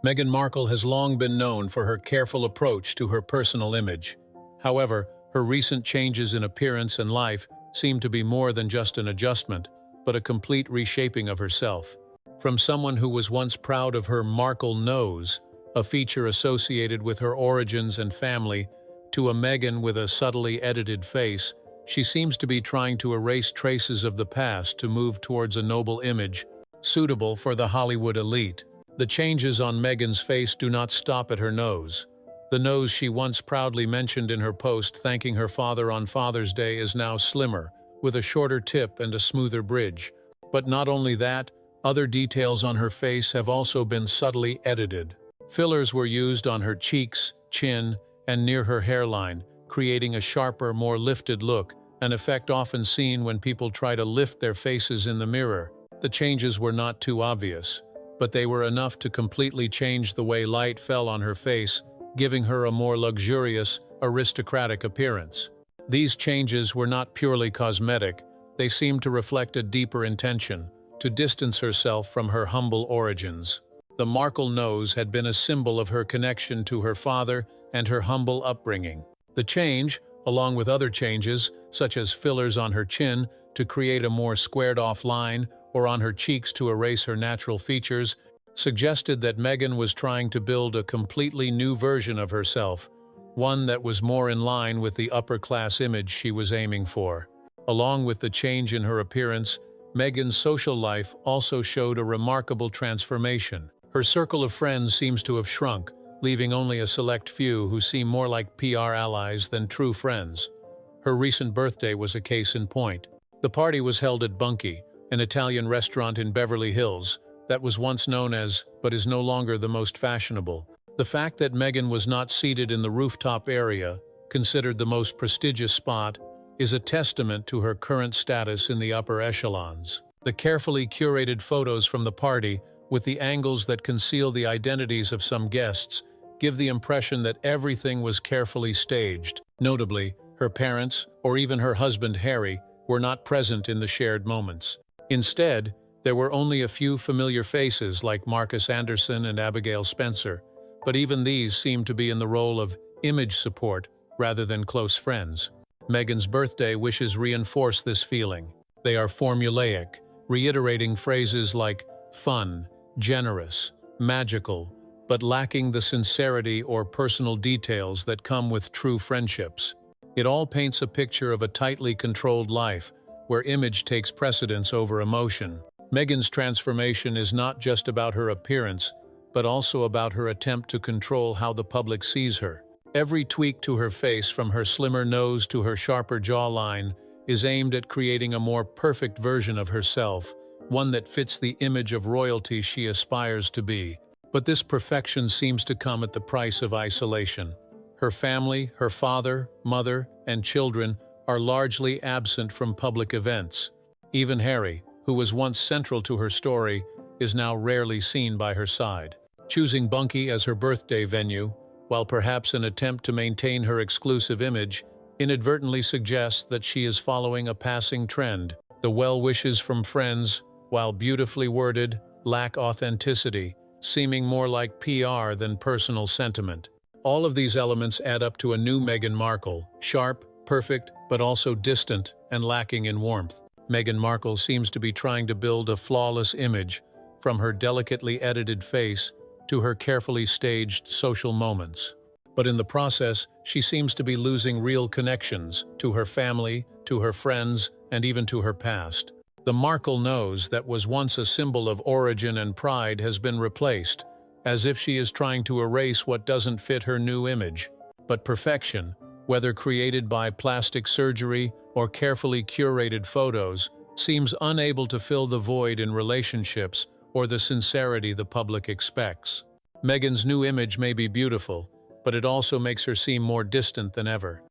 Meghan Markle has long been known for her careful approach to her personal image. However, her recent changes in appearance and life seem to be more than just an adjustment, but a complete reshaping of herself. From someone who was once proud of her Markle nose, a feature associated with her origins and family, to a Meghan with a subtly edited face, she seems to be trying to erase traces of the past to move towards a noble image, suitable for the Hollywood elite. The changes on Meghan's face do not stop at her nose. The nose she once proudly mentioned in her post thanking her father on Father's Day is now slimmer, with a shorter tip and a smoother bridge. But not only that, other details on her face have also been subtly edited. Fillers were used on her cheeks, chin, and near her hairline, creating a sharper, more lifted look, an effect often seen when people try to lift their faces in the mirror. The changes were not too obvious, but they were enough to completely change the way light fell on her face, giving her a more luxurious, aristocratic appearance. These changes were not purely cosmetic, they seemed to reflect a deeper intention, to distance herself from her humble origins. The Markle nose had been a symbol of her connection to her father and her humble upbringing. The change, along with other changes, such as fillers on her chin to create a more squared-off line, or on her cheeks to erase her natural features, suggested that Meghan was trying to build a completely new version of herself, one that was more in line with the upper-class image she was aiming for. Along with the change in her appearance, Meghan's social life also showed a remarkable transformation. Her circle of friends seems to have shrunk, leaving only a select few who seem more like PR allies than true friends. Her recent birthday was a case in point. The party was held at Bunky, an Italian restaurant in Beverly Hills that was once known as, but is no longer the most fashionable. The fact that Meghan was not seated in the rooftop area, considered the most prestigious spot, is a testament to her current status in the upper echelons. The carefully curated photos from the party, with the angles that conceal the identities of some guests, give the impression that everything was carefully staged. Notably, her parents, or even her husband Harry, were not present in the shared moments. Instead, there were only a few familiar faces like Marcus Anderson and Abigail Spencer, but even these seemed to be in the role of image support rather than close friends. Meghan's birthday wishes reinforce this feeling. They are formulaic, reiterating phrases like fun, generous, magical, but lacking the sincerity or personal details that come with true friendships. It all paints a picture of a tightly controlled life, where image takes precedence over emotion. Meghan's transformation is not just about her appearance, but also about her attempt to control how the public sees her. Every tweak to her face, from her slimmer nose to her sharper jawline, is aimed at creating a more perfect version of herself, one that fits the image of royalty she aspires to be. But this perfection seems to come at the price of isolation. Her family, her father, mother, and children are largely absent from public events. Even Harry, who was once central to her story, is now rarely seen by her side. Choosing Bunky as her birthday venue, while perhaps an attempt to maintain her exclusive image, inadvertently suggests that she is following a passing trend. The well wishes from friends, while beautifully worded, lack authenticity, seeming more like PR than personal sentiment. All of these elements add up to a new Meghan Markle, sharp, perfect, but also distant and lacking in warmth. Meghan Markle seems to be trying to build a flawless image, from her delicately edited face to her carefully staged social moments. But in the process, she seems to be losing real connections to her family, to her friends, and even to her past. The Markle nose that was once a symbol of origin and pride has been replaced, as if she is trying to erase what doesn't fit her new image. But perfection, whether created by plastic surgery or carefully curated photos, seems unable to fill the void in relationships or the sincerity the public expects. Meghan's new image may be beautiful, but it also makes her seem more distant than ever.